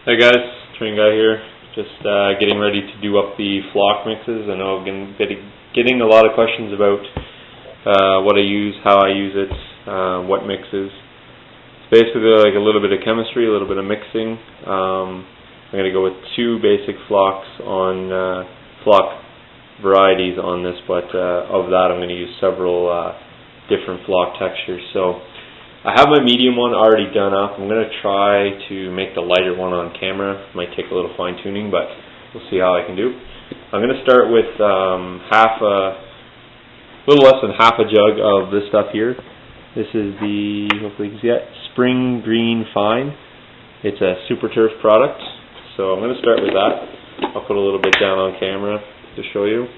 Hey guys, Theterrainguy here. Just getting ready to do up the flock mixes. I know I've been getting a lot of questions about what I use, how I use it, what mixes. It's basically like a little bit of chemistry, a little bit of mixing. I'm going to go with two basic flocks on flock varieties on this, but of that I'm going to use several different flock textures. So I have my medium one already done up. I'm going to try to make the lighter one on camera. Might take a little fine tuning, but we'll see how I can do. I'm going to start with a little less than half a jug of this stuff here. This is the, hopefully you can see that, Spring Green Fine. It's a Super Turf product. So I'm going to start with that. I'll put a little bit down on camera to show you.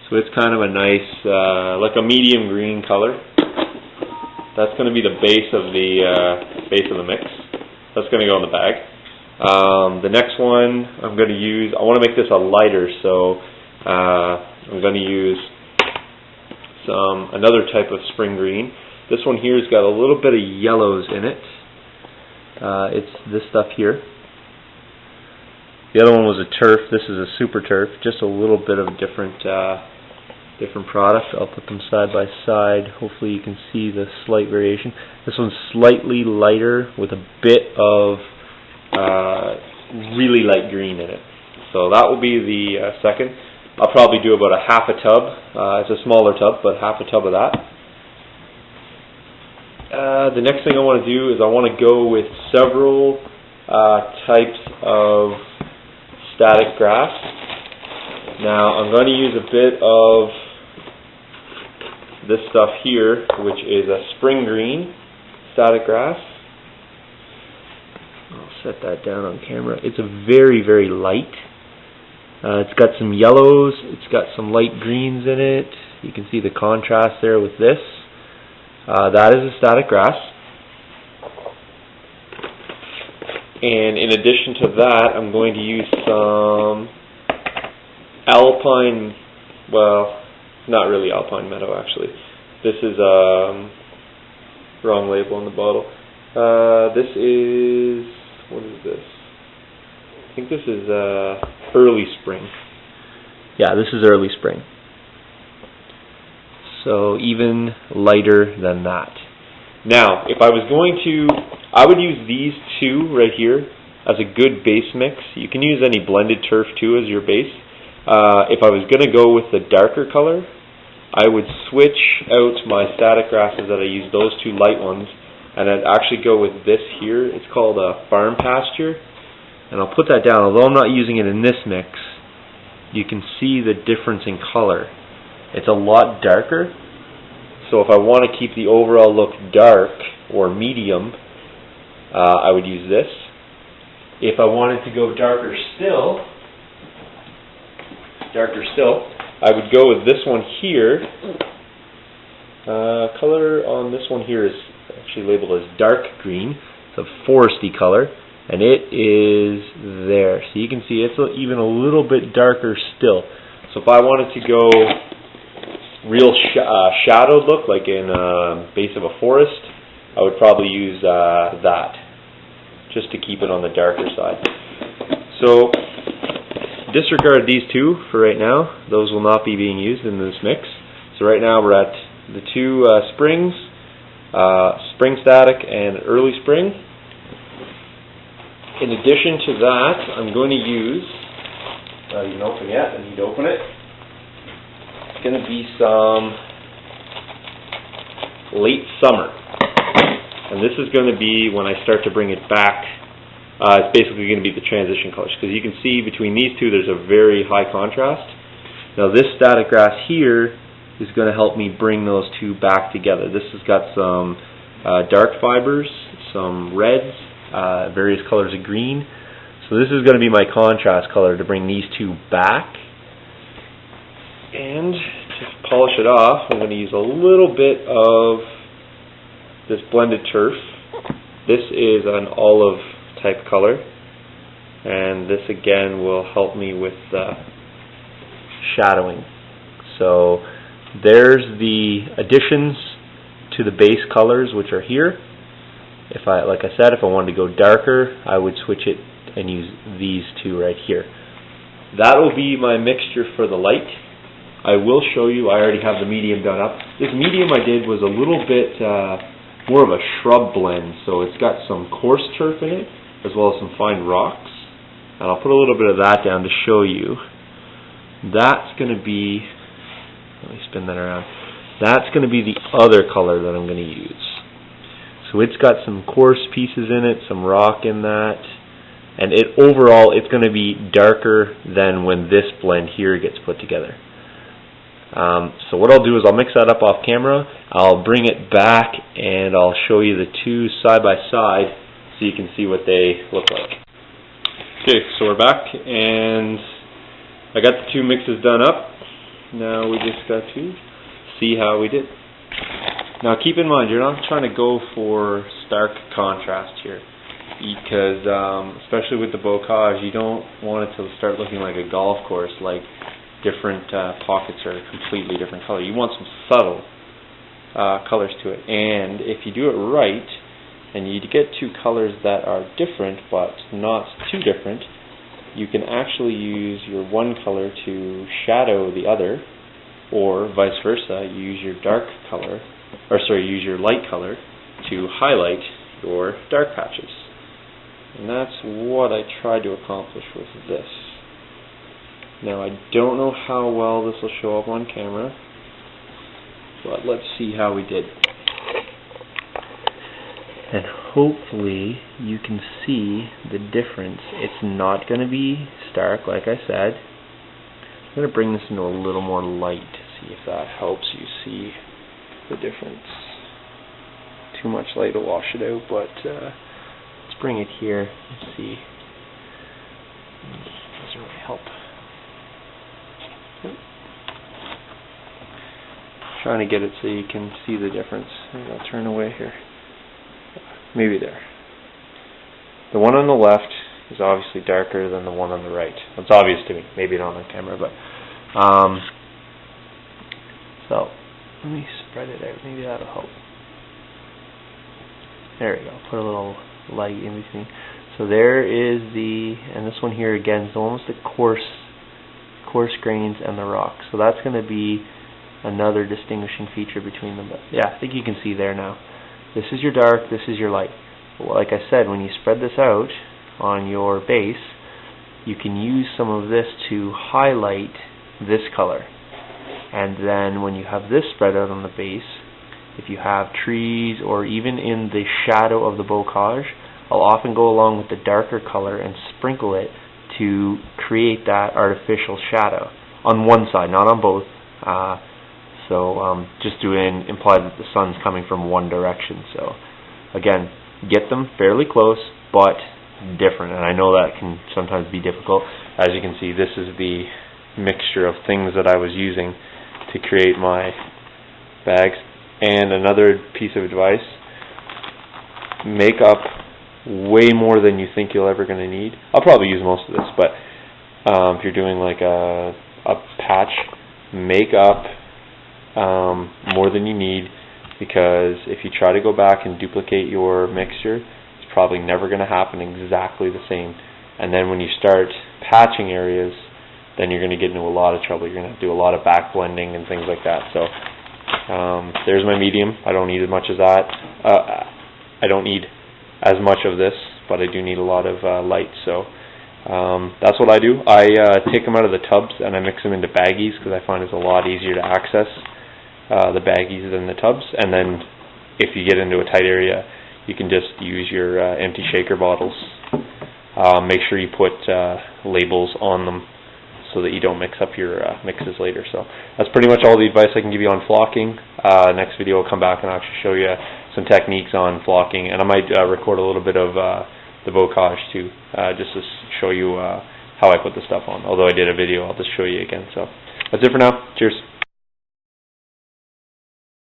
So it's kind of a nice, like a medium green color. That's going to be the base of the mix. That's going to go in the bag. The next one I'm going to use, I want to make this a lighter, so I'm going to use another type of spring green. This one here has got a little bit of yellows in it. It's this stuff here. The other one was a turf. This is a super turf. Just a little bit of different product. I'll put them side by side. Hopefully you can see the slight variation. This one's slightly lighter with a bit of really light green in it. So that will be the second. I'll probably do about a half a tub. It's a smaller tub, but half a tub of that. The next thing I want to do is I want to go with several types of static grass. Now I'm going to use a bit of this stuff here, which is a spring green static grass. I'll set that down on camera. It's a very, very light. It's got some yellows, it's got some light greens in it. You can see the contrast there with this. That is a static grass. And in addition to that, I'm going to use some alpine, well, not really alpine meadow actually. This is wrong label on the bottle. This is, what is this? I think this is early spring. Yeah, this is early spring. So even lighter than that. Now, if I was going to, I would use these two right here as a good base mix. You can use any blended turf too as your base. If I was going to go with the darker color, I would switch out my static grasses that I use, those two light ones, and I'd actually go with this here. It's called a farm pasture, and I'll put that down. Although I'm not using it in this mix, you can see the difference in color. It's a lot darker, so if I want to keep the overall look dark or medium, I would use this. If I wanted to go darker still, I would go with this one here. Color on this one here is actually labeled as dark green. It's a foresty color, and it is there. So you can see it's even a little bit darker still. So if I wanted to go real shadowed look, like in base of a forest, I would probably use that, just to keep it on the darker side. So disregard these two for right now. Those will not be being used in this mix. So right now we're at the two springs, spring static and early spring. In addition to that, I'm going to use, you can open yet, I need to open it. It's going to be some late summer. And this is going to be when I start to bring it back. It's basically going to be the transition colors, because you can see between these two there's a very high contrast. Now this static grass here is going to help me bring those two back together. This has got some dark fibers, some reds, various colors of green. So this is going to be my contrast color to bring these two back. And to polish it off, I'm going to use a little bit of this blended turf. This is an olive type color, and this again will help me with shadowing. So there's the additions to the base colors, which are here. like I said, if I wanted to go darker, I would switch it and use these two right here. That will be my mixture for the light. I will show you, I already have the medium done up. This medium I did was a little bit more of a shrub blend, so it's got some coarse turf in it, as well as some fine rocks. And I'll put a little bit of that down to show you. That's going to be, let me spin that around. That's going to be the other color that I'm going to use. So it's got some coarse pieces in it, some rock in that, and overall it's going to be darker than when this blend here gets put together. So what I'll do is I'll mix that up off camera, I'll bring it back, and I'll show you the two side by side so you can see what they look like. Okay, so we're back, and I got the two mixes done up. Now we just got to see how we did. Now keep in mind, you're not trying to go for stark contrast here, because especially with the bocage, you don't want it to start looking like a golf course, like different pockets are completely different color. You want some subtle colors to it, and if you do it right, and you get two colors that are different but not too different, you can actually use your one color to shadow the other, or vice versa, use your use your light color to highlight your dark patches. And that's what I tried to accomplish with this. Now I don't know how well this will show up on camera, but let's see how we did. And hopefully you can see the difference. It's not going to be stark, like I said. I'm going to bring this into a little more light to see if that helps you see the difference. Too much light will wash it out, but let's bring it here and see. Doesn't really help. Trying to get it so you can see the difference. Maybe I'll turn away here. Maybe there. The one on the left is obviously darker than the one on the right. It's obvious to me. Maybe not on camera, but so let me spread it out. Maybe that'll help. There we go. Put a little light in between. So there is and this one here again is almost the coarse grains and the rock. So that's going to be another distinguishing feature between them. But yeah, I think you can see there now. This is your dark, this is your light. But like I said, when you spread this out on your base, you can use some of this to highlight this color. And then when you have this spread out on the base, if you have trees or even in the shadow of the bocage, I'll often go along with the darker color and sprinkle it to create that artificial shadow on one side, not on both. Just to imply that the sun's coming from one direction. So again, get them fairly close but different, and I know that can sometimes be difficult. As you can see, this is the mixture of things that I was using to create my bags. And another piece of advice, make up way more than you think you're ever going to need. I'll probably use most of this, but if you're doing like a patch, make up more than you need, because if you try to go back and duplicate your mixture, it's probably never going to happen exactly the same. And then when you start patching areas, then you're going to get into a lot of trouble. You're going to have to do a lot of back blending and things like that. So there's my medium. I don't need as much as that. I don't need as much of this, but I do need a lot of light. So that's what I do. I take them out of the tubs and I mix them into baggies, because I find it's a lot easier to access the baggies than the tubs. And then if you get into a tight area, you can just use your empty shaker bottles. Make sure you put labels on them so that you don't mix up your mixes later. So that's pretty much all the advice I can give you on flocking. Next video I'll come back and actually show you some techniques on flocking, and I might record a little bit of the bocage too, just to show you how I put the stuff on. Although I did a video, I'll just show you again. So that's it for now. Cheers.